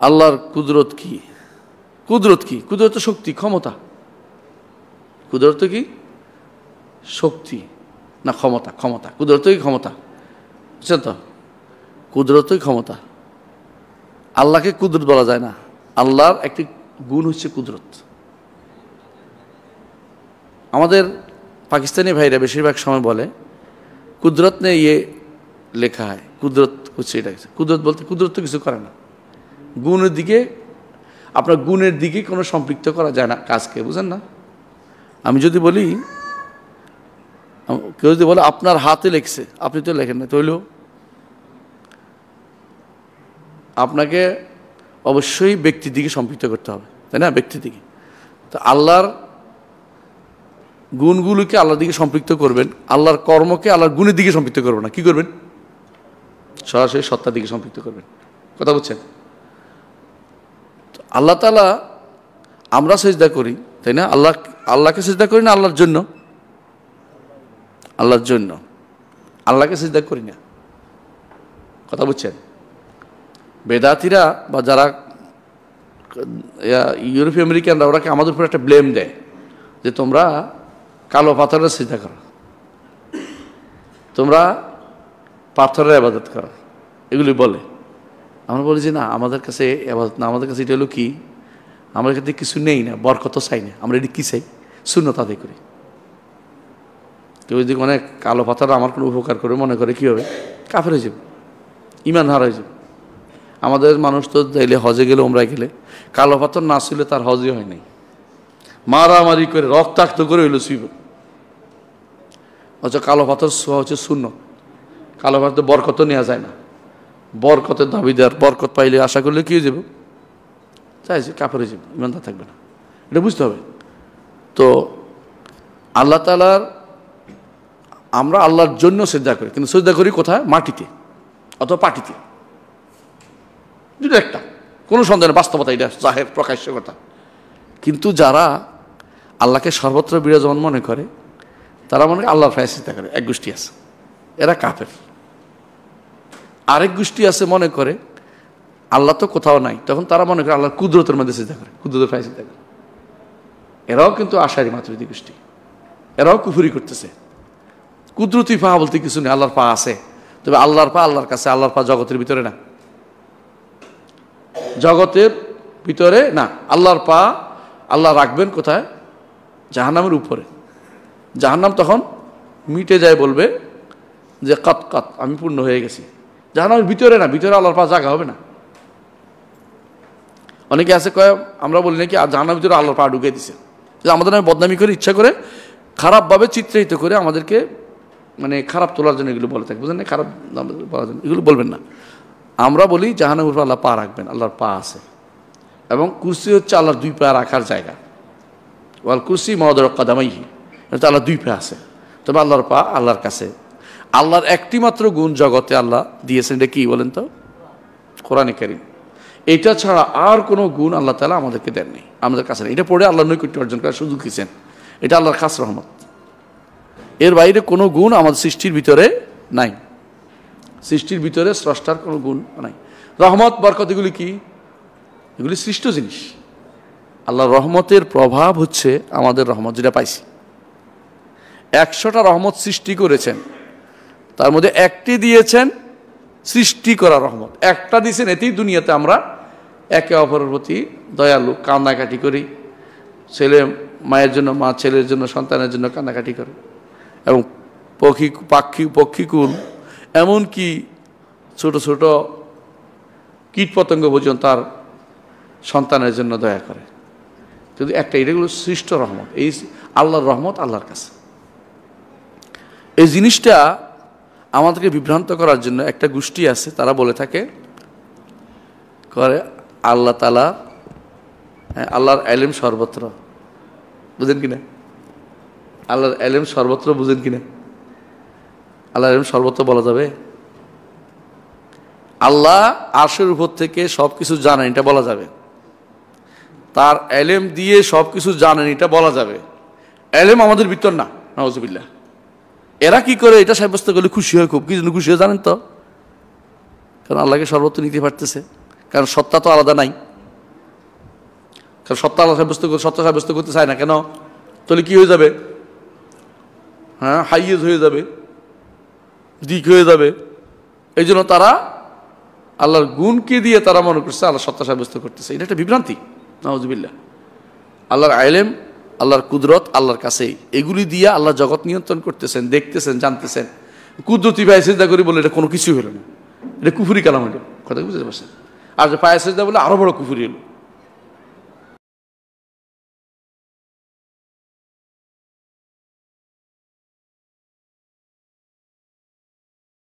আল্লাহর কুদরত কি? কুদরত কি? কুদরত শক্তি, ক্ষমতা। কুদরত কি? শক্তি না ক্ষমতা? ক্ষমতা। কুদরতই ক্ষমতা, বুঝছেন তো? কুদরতই ক্ষমতা। আল্লাহকে কুদরত বলা যায় না। আল্লাহর একটি গুণ হচ্ছে কুদরত। আমাদের পাকিস্তানি ভাইরা বেশিরভাগ সময় বলে কুদরত নে ইয়ে লেখা হয়, কুদরত হচ্ছে এটা। কুদরত বলতে কুদরত তো কিছু করে না। গুণের দিকে, আপনার গুণের দিকে কোনো সম্পৃক্ত করা যায় না কাজকে, বুঝেন না? আমি যদি বলি, কেউ যদি বলে আপনার হাতে লেখছে, আপনি তো লেখেন না, তাইলেও আপনাকে অবশ্যই ব্যক্তির দিকে সম্পৃক্ত করতে হবে, তাই না? ব্যক্তির দিকে। তো আল্লাহর গুণগুলোকে আল্লাহর দিকে সম্পৃক্ত করবেন, আল্লাহর কর্মকে আল্লাহর গুণের দিকে সম্পৃক্ত করবেন না। কি করবেন? সরাসরি সত্তার দিকে সম্পৃক্ত করবেন। কথা বুঝছেন? আল্লাহ তাআলা, আমরা সিজদা করি, তাই না? আল্লাহকে সিজদা করি না আল্লাহর জন্য? আল্লাহর জন্য। আল্লাহকে সিজদা করি না। কথা বুঝছেন? বেদাতিরা বা যারা ইউরোপীয় আমেরিকানরা, ওরা আমাদের উপর একটা ব্লেম দেয় যে তোমরা কালো পাথরের সিজদা করো, তোমরা পাথরের ইবাদত করো, এগুলি বলে। আমরা বলি যে না, আমাদের কাছে ইবাদত না, আমাদের কাছে এটা হলো কি, আমাদের কাছে কিছু নেই না, বরকত চাই না, আমরা এটি কী চাই? শূন্যতা আদায় করি। কেউ যদি অনেক কালো পাথর আমার কোনো উপকার করে মনে করে, কী হবে? কাফের হয়ে যাবে, ইমান হারা হয়ে যাবে। আমাদের মানুষ তো যাইলে হজে গেলে, ওমরায় গেলে, কালো পাথর না ছিল তার হজই হয় নাই, মারামারি করে রক্তাক্ত করে হইলো শুইব। অথচ কালো পাথর ছোঁয়া হচ্ছে শূন্য। কালো পাথর বরকত নেওয়া যায় না, বরকতের দাবিদার, বরকত পাইলে আশা করলে কি হয়ে যাবে? চাইছে কাফের হয়ে যাবে, ইমানদার থাকবে না। এটা বুঝতে হবে। তো আল্লাহ তাআলার, আমরা আল্লাহর জন্য সিজদা করি, কিন্তু সিজদা করি কোথায়? মাটিতে অথবা পাটিতে, দুটো একটা, কোনো সন্দেহ নেই, বাস্তবতা, এটা জাহের প্রকাশ্য কথা। কিন্তু যারা আল্লাহকে সর্বত্র বিরাজমান মনে করে, তারা মনে করে আল্লাহর পায়ে সিজদা করে। এক গোষ্ঠী আছে, এরা কাফের। আরেক গোষ্ঠী আছে মনে করে আল্লাহ তো কোথাও নাই, তখন তারা মনে করে আল্লাহর কুদরতের মধ্যে সিজদা করে, কুদরতের পায়ে সিজদা করে। এরাও কিন্তু আশারি মাতুরিদি গোষ্ঠী, এরাও কুফরি করতেছে। কুদরতি পা বলতে কিছু নেই, আল্লাহর পা আছে, তবে আল্লাহর পা আল্লাহর কাছে, আল্লাহর পা জগতের ভিতরে না, জগতের ভিতরে না। আল্লাহর পা আল্লাহ রাখবেন কোথায়? জাহান্নামের উপরে। জাহান্নাম তখন মিটে যায়, বলবে যে কাত কাত, আমি পূর্ণ হয়ে গেছি। জাহান্নামের ভিতরে না, ভিতরে আল্লাহর পা জায়গা হবে না। অনেকে আছে কয়, আমরা বলি নাকি জাহান্নামের ভিতরে আল্লাহর পা ঢুকে দিছে, যে আমাদের নামে বদনামি করে, ইচ্ছা করে খারাপভাবে চিত্রায়িত করে আমাদেরকে মানে খারাপ তোলার জন্য এগুলো বলে থাকে, বুঝলেন না? খারাপ বলার জন্য এগুলো বলবেন না। আমরা বলি জাহান্নামের উপর আল্লাহ পা রাখবেন, আল্লাহর পা আছে। এবং কুরসি হচ্ছে আল্লাহর দুই পা রাখার জায়গা। ওয়াল কুরসি মাওয়াদিউ কাদামাইহি, এটা আল্লাহর দুই পা আছে। তবে আল্লাহর পা আল্লাহর কাছে। আল্লাহর একটি মাত্র গুণ জগতে আল্লাহ দিয়েছেন, এটা কি বলেন তো? কোরআনে কারীম। এটা ছাড়া আর কোনো গুণ আল্লাহ তাআলা আমাদেরকে দেননি, আমাদের কাছে নেই। এটা পড়ে আল্লাহর নৈকট্য অর্জন করার সুযোগ দিয়েছেন, এটা আল্লাহর খাস রহমত। এর বাইরে কোনো গুণ আমাদের সৃষ্টির ভিতরে নাই। সৃষ্টির ভিতরে স্রষ্টার কোনো গুণ নাই। রহমত, বরকত, এগুলি কি? এগুলি সৃষ্ট জিনিস। আল্লাহর রহমতের প্রভাব হচ্ছে আমাদের রহমত, যেটা পাইছি। 100টা রহমত সৃষ্টি করেছেন, তার মধ্যে একটি দিয়েছেন সৃষ্টি করা রহমত, একটা দিয়েছেন। এতেই দুনিয়াতে আমরা একে অপরের প্রতি দয়ালু, কান্নাকাটি করি। ছেলে মায়ের জন্য, মা ছেলের জন্য, সন্তানের জন্য কান্নাকাটি করে। এবং পক্ষীকুল, এমনকি ছোট ছোট কীট পতঙ্গ পর্যন্ত তার সন্তানের জন্য দয়া করে। কিন্তু একটা, এটাগুলো সৃষ্ট রহমত। এই আল্লাহর রহমত আল্লাহর কাছে। এই জিনিসটা আমাদেরকে বিভ্রান্ত করার জন্য একটা গোষ্ঠী আছে, তারা বলে থাকে করে আল্লাহ তাআলা, আল্লাহর ইলম সর্বত্র, বুঝেন কিনা? আল্লাহর ইলম সর্বত্র, বুঝেন কিনা? আল্লাহর ইলম সর্বত্র বলা যাবে? আল্লাহ আরশের উপর থেকে সব কিছু জানেন, এটা বলা যাবে? তার ইলম দিয়ে সব কিছু জানেন, এটা বলা যাবে? ইলম আমাদের ভিতর না, নাউজুবিল্লাহ। এরা কি করে এটা সাব্যস্ত করলে খুশি হয়, খুব কি জন্য খুশি হয় জানেন তো? কারণ আল্লাহকে সর্বত্র নিতে পারতেছে, কারণ সত্তা তো আলাদা নাই, কারণ সত্তা আলাদা সত্তা সাব্যস্ত করতে চায় না কেন? তাহলে কি হয়ে যাবে? হ্যাঁ, হাইয়েজ হয়ে যাবে, দিক হয়ে যাবে। এই জন্য তারা আল্লাহর গুণকে দিয়ে তারা মনে করছে আল্লাহ সত্তা সাব্যস্ত করতেছে। এটা একটা বিভ্রান্তি, নাউজুবিল্লাহ। আল্লাহর আইলেম, আল্লাহর কুদরত আল্লাহর কাছেই, এগুলি দিয়ে আল্লাহ জগৎ নিয়ন্ত্রণ করতেছেন, দেখতেছেন, জানতেছেন। কুদরতি পায়ে সেজদা করি বলে এটা কোনো কিছুই হলো না, এটা কুফুরি কালাম, এটা কথা বুঝতে পারছেন? আর যে পায়ে সেজদা বলে আরো বড় কুফুরি হলো।